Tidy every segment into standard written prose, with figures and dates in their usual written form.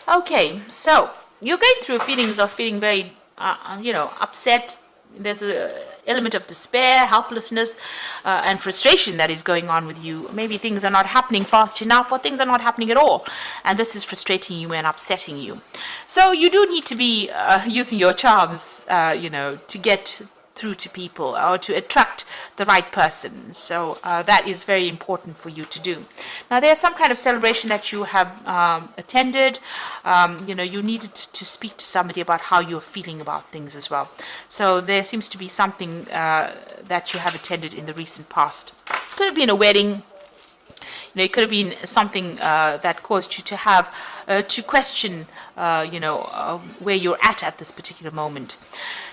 Okay, so you're going through feelings of feeling very, upset. There's a element of despair, helplessness, and frustration that is going on with you. Maybe things are not happening fast enough, or things are not happening at all, and this is frustrating you and upsetting you. So you do need to be using your charms, to get through to people or to attract the right person. So that is very important for you to do. Now there's some kind of celebration that you have attended. You needed to speak to somebody about how you're feeling about things as well. So there seems to be something that you have attended in the recent past. Could have been a wedding. It could have been something that caused you to have to question, where you're at this particular moment.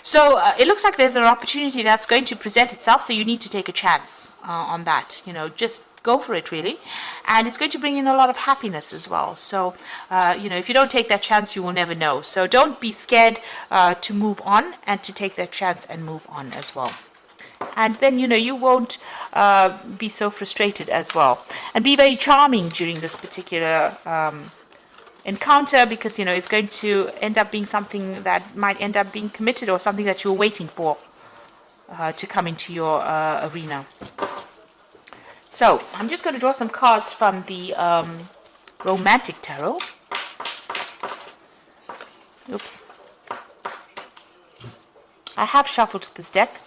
So it looks like there's an opportunity that's going to present itself. So you need to take a chance on that. Just go for it, really, and it's going to bring in a lot of happiness as well. So if you don't take that chance, you will never know. So don't be scared to move on and to take that chance and move on as well. And then, you won't be so frustrated as well. And be very charming during this particular encounter, because, it's going to end up being something that might end up being committed, or something that you're waiting for to come into your arena. So, I'm just going to draw some cards from the Romantic Tarot. Oops. I have shuffled this deck.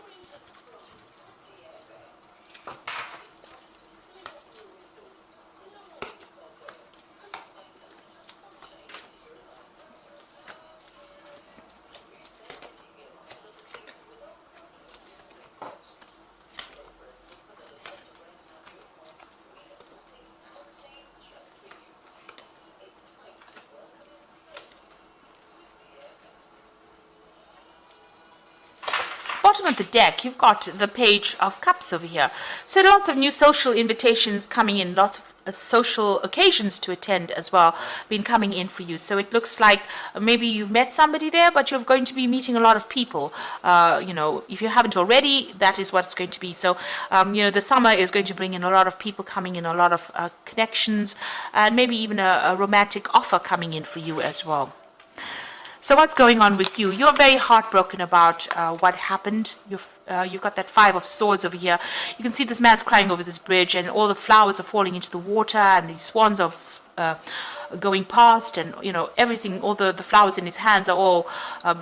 Bottom of the deck, you've got the Page of Cups over here. So lots of new social invitations coming in, lots of social occasions to attend as well, been coming in for you. So it looks like maybe you've met somebody there, but you're going to be meeting a lot of people. If you haven't already, that is what it's going to be. So, the summer is going to bring in a lot of people coming in, a lot of connections, and maybe even a romantic offer coming in for you as well. So what's going on with you? You're very heartbroken about what happened. You've got that Five of Swords over here. You can see this man's crying over this bridge, and all the flowers are falling into the water, and these swans are going past, and everything, all the flowers in his hands are all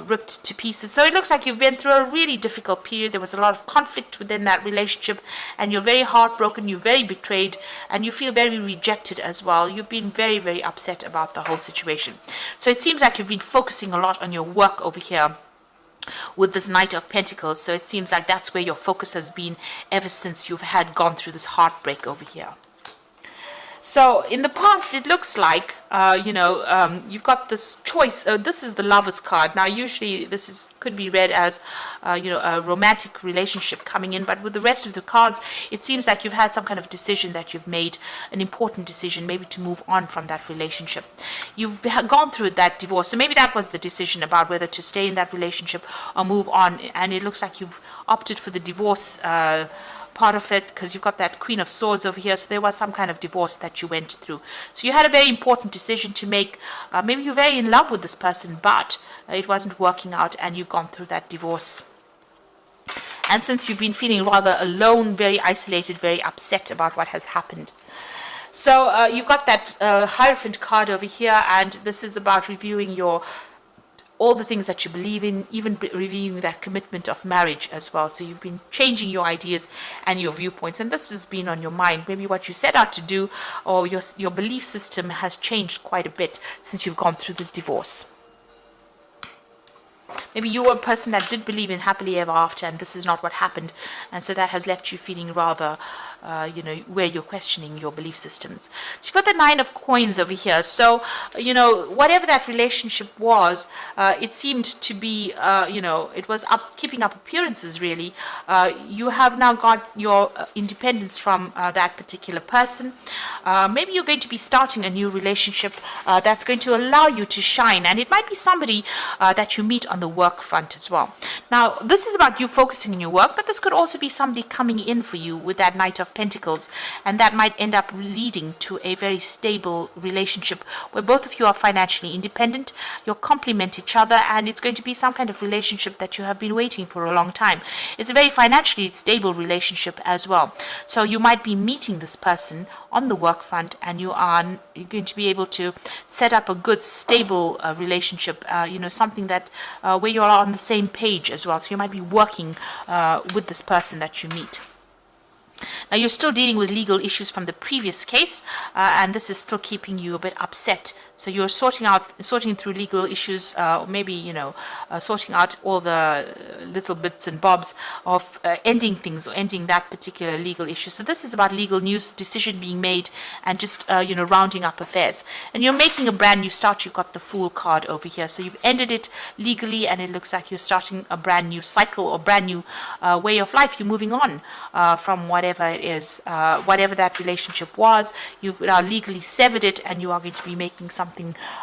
ripped to pieces. So it looks like you've been through a really difficult period. There was a lot of conflict within that relationship, and you're very heartbroken, you're very betrayed, and you feel very rejected as well. You've been very, very upset about the whole situation. So it seems like you've been focusing a lot on your work over here with this Knight of Pentacles. So it seems like that's where your focus has been ever since you've gone through this heartbreak over here. So in the past, it looks like, you've got this choice. This is the Lover's card. Now, usually this could be read as, a romantic relationship coming in. But with the rest of the cards, it seems like you've had some kind of decision that you've made, an important decision, maybe to move on from that relationship. You've gone through that divorce. So maybe that was the decision about whether to stay in that relationship or move on. And it looks like you've opted for the divorce part of it, because you've got that Queen of Swords over here. So there was some kind of divorce that you went through. So you had a very important decision to make. Maybe you're very in love with this person, but it wasn't working out, and you've gone through that divorce. And since you've been feeling rather alone, very isolated, very upset about what has happened. So you've got that Hierophant card over here, and this is about reviewing all the things that you believe in, even reviewing that commitment of marriage as well. So you've been changing your ideas and your viewpoints, and this has been on your mind. Maybe what you set out to do, or your belief system has changed quite a bit since you've gone through this divorce. Maybe you were a person that did believe in happily ever after, and this is not what happened, and so that has left you feeling rather, where you're questioning your belief systems. So you've got the Nine of Coins over here. So, whatever that relationship was, it seemed to be, it was keeping up appearances, really. You have now got your independence from that particular person. Maybe you're going to be starting a new relationship that's going to allow you to shine, and it might be somebody that you meet on the work front as well. Now, this is about you focusing on your work, but this could also be somebody coming in for you with that Knight of of Pentacles, and that might end up leading to a very stable relationship where both of you are financially independent, you'll complement each other, and it's going to be some kind of relationship that you have been waiting for a long time. It's a very financially stable relationship as well. So you might be meeting this person on the work front, and you're going to be able to set up a good stable relationship, something that where you're on the same page as well. So you might be working with this person that you meet. Now, you're still dealing with legal issues from the previous case, and this is still keeping you a bit upset. So you're sorting through legal issues, maybe, sorting out all the little bits and bobs of ending things or ending that particular legal issue. So this is about legal news, decision being made, and just, rounding up affairs. And you're making a brand new start. You've got the Fool card over here. So you've ended it legally, and it looks like you're starting a brand new cycle or brand new way of life. You're moving on from whatever it is, whatever that relationship was. You've now legally severed it, and you are going to be making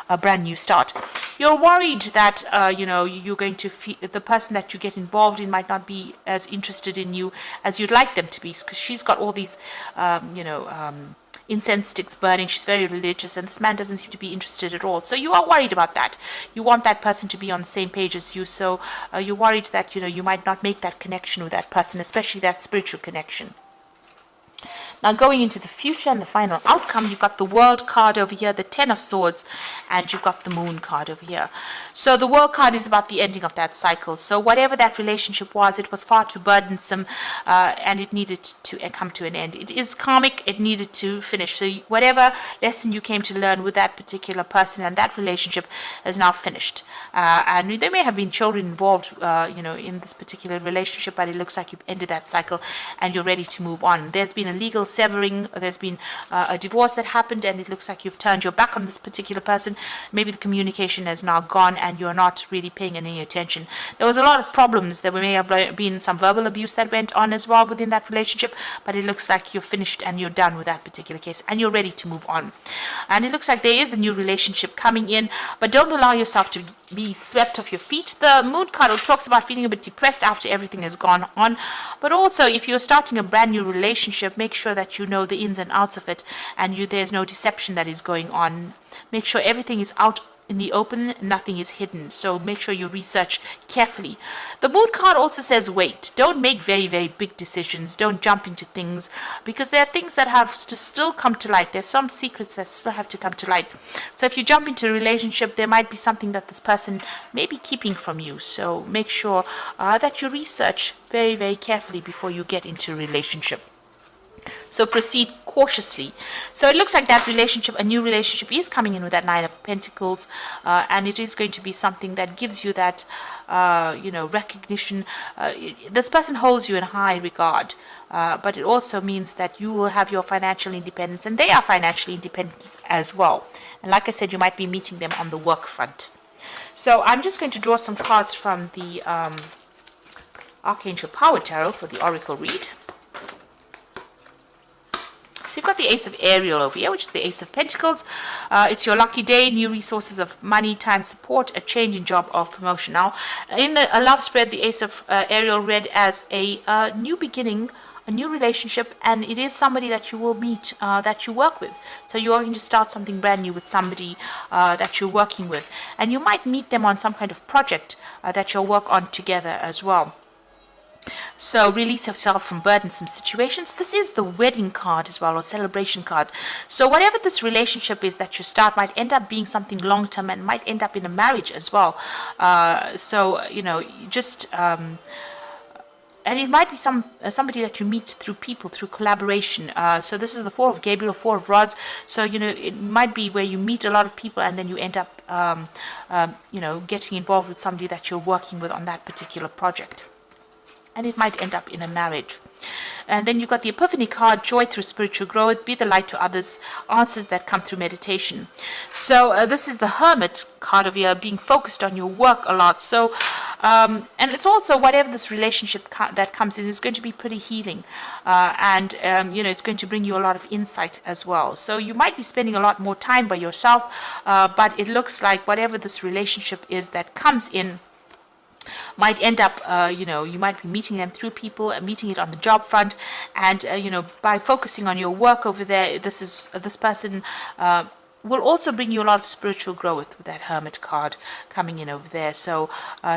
a brand new start. You're worried that you're going to feel the person that you get involved in might not be as interested in you as you'd like them to be, because she's got all these incense sticks burning. She's very religious, and this man doesn't seem to be interested at all. So you are worried about that. You want that person to be on the same page as you. So you're worried that you might not make that connection with that person, especially that spiritual connection. Now, going into the future and the final outcome, you've got the World card over here, the Ten of Swords, and you've got the Moon card over here. So the World card is about the ending of that cycle. So whatever that relationship was, it was far too burdensome, and it needed to come to an end. It is karmic. It needed to finish. So whatever lesson you came to learn with that particular person and that relationship is now finished. And there may have been children involved, in this particular relationship, but it looks like you've ended that cycle and you're ready to move on. There's been a legal severing, there's been a divorce that happened, and it looks like you've turned your back on this particular person. Maybe the communication has now gone and you're not really paying any attention. There was a lot of problems. There may have been some verbal abuse that went on as well within that relationship, but it looks like you're finished and you're done with that particular case and you're ready to move on. And it looks like there is a new relationship coming in, but don't allow yourself to be swept off your feet. The Moon card talks about feeling a bit depressed after everything has gone on, but also if you're starting a brand new relationship, make sure that you know the ins and outs of it, and there's no deception that is going on. Make sure everything is out in the open, nothing is hidden. So make sure you research carefully. The Moon card also says wait. Don't make very, very big decisions. Don't jump into things, because there are things that have to still come to light. There's some secrets that still have to come to light. So if you jump into a relationship, there might be something that this person may be keeping from you. So make sure that you research very, very carefully before you get into a relationship. So proceed cautiously. So it looks like that relationship, a new relationship, is coming in with that Nine of Pentacles, and it is going to be something that gives you that, recognition. This person holds you in high regard, but it also means that you will have your financial independence, and they are financially independent as well. And like I said, you might be meeting them on the work front. So I'm just going to draw some cards from the Archangel Power Tarot for the Oracle read. So you've got the Ace of Ariel over here, which is the Ace of Pentacles. It's your lucky day, new resources of money, time, support, a change in job or promotion. Now, in a love spread, the Ace of Ariel read as a new beginning, a new relationship, and it is somebody that you will meet, that you work with. So you are going to start something brand new with somebody that you're working with. And you might meet them on some kind of project that you'll work on together as well. So release yourself from burdensome situations. This is the wedding card as well, or celebration card. So whatever this relationship is that you start might end up being something long-term and might end up in a marriage as well. And it might be somebody that you meet through people, through collaboration. So this is the Four of Gabriel, Four of Rods. So, it might be where you meet a lot of people and then you end up, getting involved with somebody that you're working with on that particular project. And it might end up in a marriage. And then you've got the Epiphany card, joy through spiritual growth, be the light to others, answers that come through meditation. So this is the Hermit card of here, being focused on your work a lot. So, and it's also whatever this relationship that comes in is going to be pretty healing. It's going to bring you a lot of insight as well. So you might be spending a lot more time by yourself, but it looks like whatever this relationship is that comes in, might end up, you might be meeting them through people and meeting it on the job front. And, by focusing on your work over there, this person will also bring you a lot of spiritual growth with that Hermit card coming in over there. So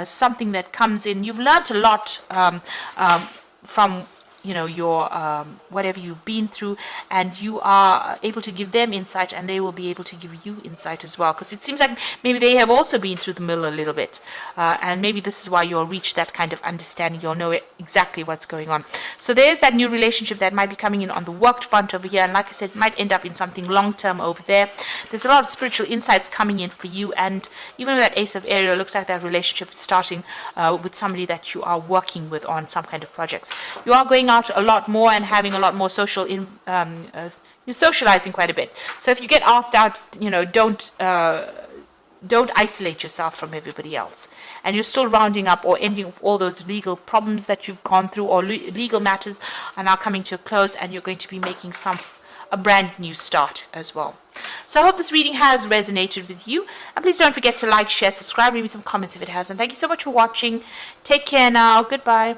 something that comes in, you've learned a lot from your whatever you've been through, and you are able to give them insight, and they will be able to give you insight as well, because it seems like maybe they have also been through the mill a little bit, and maybe this is why you'll reach that kind of understanding. You'll know exactly what's going on. So there's that new relationship that might be coming in on the work front over here, and like I said, it might end up in something long term over there. There's a lot of spiritual insights coming in for you, and even with that Ace of Ariel, it looks like that relationship is starting with somebody that you are working with on some kind of projects. You are going out a lot more and having a lot more you're socializing quite a bit. So if you get asked out, don't isolate yourself from everybody else. And you're still rounding up or ending all those legal problems that you've gone through, or legal matters are now coming to a close, and you're going to be making a brand new start as well. So I hope this reading has resonated with you. And please don't forget to like, share, subscribe, leave me some comments if it has. And thank you so much for watching. Take care now. Goodbye.